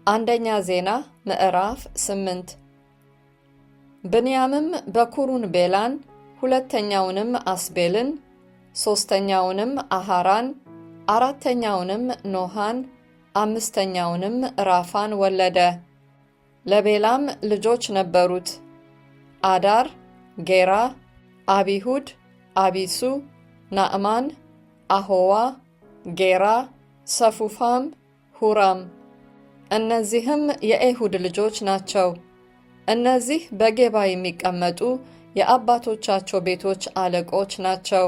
አንደኛ ዜና ምዕራፍ 8 ብንያምም በኩሩን ቤላን፣ ሁለተኛውንም አስቤልን፣ ሶስተኛውንም አሃራን፣ አራተኛውንም ኖሃን፣ አምስተኛውንም ራፋን ወለደ። ለቤላም ልጆች ነበሩት፣ አዳር፣ ጌራ፣ አቢሁድ፣ አቢሱ፣ ናዕማን፣ አሆዋ፣ ጌራ፣ ሰፉፋም፣ ሁራም። እነዚህም የኤሁድ ልጆች ናቸው። እነዚህ በጌባ የሚቀመጡ የአባቶቻቸው ቤቶች አለቆች ናቸው።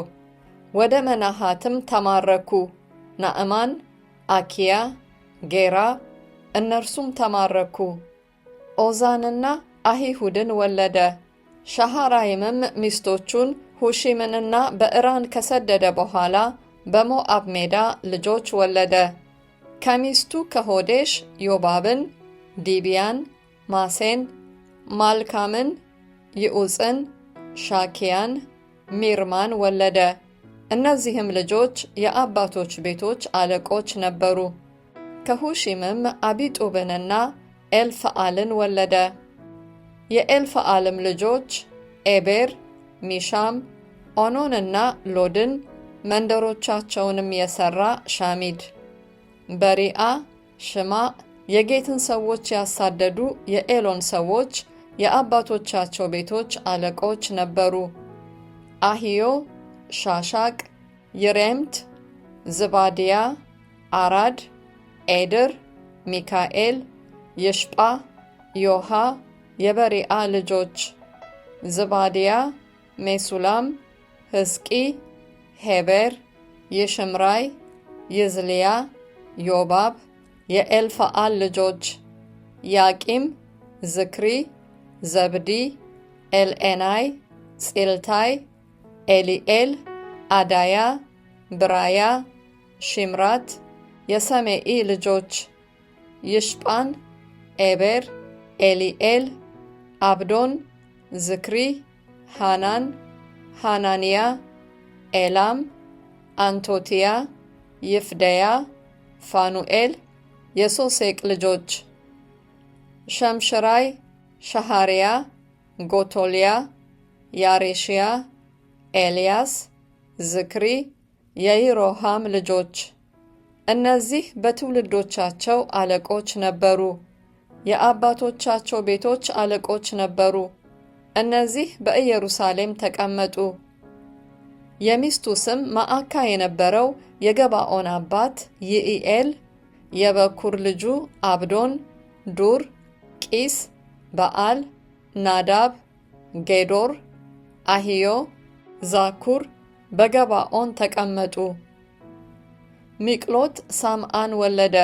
ወደ መናሃትም ተማረኩ። ናዕማን፣ አኪያ፣ ጌራ፣ እነርሱም ተማረኩ። ኦዛንና አሂሁድን ወለደ። ሸሃራይምም ሚስቶቹን ሁሺምንና በዕራን ከሰደደ በኋላ በሞአብ ሜዳ ልጆች ወለደ። ከሚስቱ ከሆዴሽ ዮባብን፣ ዲቢያን፣ ማሴን፣ ማልካምን፣ ይዑፅን፣ ሻኪያን፣ ሚርማን ወለደ። እነዚህም ልጆች የአባቶች ቤቶች አለቆች ነበሩ። ከሁሺምም አቢጡብንና ኤልፈአልን ወለደ። የኤልፈአልም ልጆች ኤቤር፣ ሚሻም፣ ኦኖንና ሎድን፣ መንደሮቻቸውንም የሠራ ሻሚድ፣ በሪአ፣ ሽማዕ፣ የጌትን ሰዎች ያሳደዱ የኤሎን ሰዎች የአባቶቻቸው ቤቶች አለቆች ነበሩ። አሂዮ፣ ሻሻቅ፣ ይሬምት፣ ዝባድያ፣ አራድ፣ ኤድር፣ ሚካኤል፣ ይሽጳ፣ ዮሃ የበሪአ ልጆች፣ ዝባድያ፣ ሜሱላም፣ ሕዝቂ፣ ሄቤር፣ ይሽምራይ፣ ይዝልያ፣ ዮባብ የኤልፈአል ልጆች፣ ያቂም፣ ዝክሪ፣ ዘብዲ፣ ኤልኤናይ፣ ጺልታይ፣ ኤሊኤል፣ አዳያ፣ ብራያ፣ ሺምራት የሰሜኢ ልጆች፣ ይሽጳን፣ ኤቤር፣ ኤሊኤል፣ አብዶን፣ ዝክሪ፣ ሃናን፣ ሃናንያ፣ ኤላም፣ አንቶቲያ፣ ይፍደያ፣ ፋኑኤል የሶሴቅ ልጆች፣ ሸምሽራይ፣ ሸሃርያ፣ ጎቶልያ፣ ያሬሽያ፣ ኤልያስ፣ ዝክሪ የይሮሃም ልጆች። እነዚህ በትውልዶቻቸው አለቆች ነበሩ፣ የአባቶቻቸው ቤቶች አለቆች ነበሩ። እነዚህ በኢየሩሳሌም ተቀመጡ። የሚስቱ ስም ማዕካ የነበረው የገባኦን አባት ይኢኤል፣ የበኩር ልጁ አብዶን፣ ዱር፣ ቂስ፣ በዓል፣ ናዳብ፣ ጌዶር፣ አሂዮ፣ ዛኩር በገባኦን ተቀመጡ። ሚቅሎት ሳምአን ወለደ።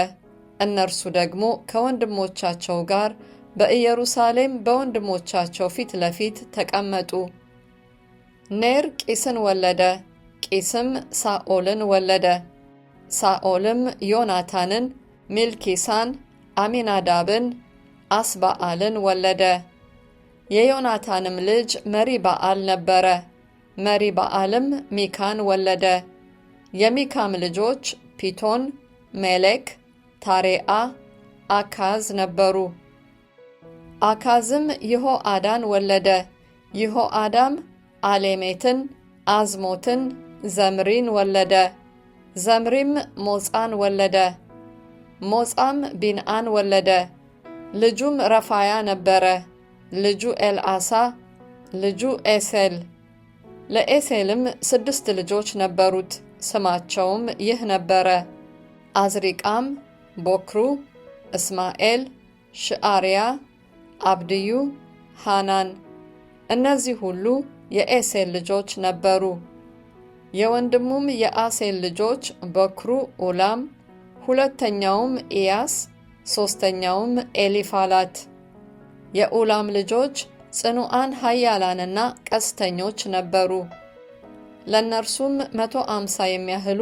እነርሱ ደግሞ ከወንድሞቻቸው ጋር በኢየሩሳሌም በወንድሞቻቸው ፊት ለፊት ተቀመጡ። ኔር ቂስን ወለደ። ቂስም ሳኦልን ወለደ። ሳኦልም ዮናታንን፣ ሚልኪሳን፣ አሚናዳብን፣ አስባአልን ወለደ። የዮናታንም ልጅ መሪበአል ነበረ። መሪበአልም ሚካን ወለደ። የሚካም ልጆች ፒቶን፣ ሜሌክ፣ ታሬአ፣ አካዝ ነበሩ። አካዝም ይሆአዳን ወለደ። ይሆአዳም አሌሜትን፣ አዝሞትን፣ ዘምሪን ወለደ። ዘምሪም ሞጻን ወለደ። ሞጻም ቢንአን ወለደ። ልጁም ረፋያ ነበረ። ልጁ ኤልአሳ፣ ልጁ ኤሴል። ለኤሴልም 6 ልጆች ነበሩት። ስማቸውም ይህ ነበረ፦ አዝሪቃም፣ ቦክሩ፣ እስማኤል፣ ሽአርያ፣ አብድዩ፣ ሃናን። እነዚህ ሁሉ የኤሴል ልጆች ነበሩ። የወንድሙም የአሴል ልጆች በክሩ ኡላም፣ ሁለተኛውም ኢያስ፣ ሦስተኛውም ኤሊፋላት። የኡላም ልጆች ጽኑዓን ኃያላንና ቀስተኞች ነበሩ። ለእነርሱም 150 የሚያህሉ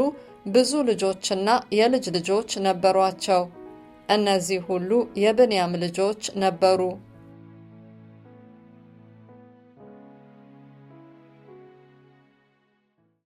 ብዙ ልጆችና የልጅ ልጆች ነበሯቸው። እነዚህ ሁሉ የብንያም ልጆች ነበሩ።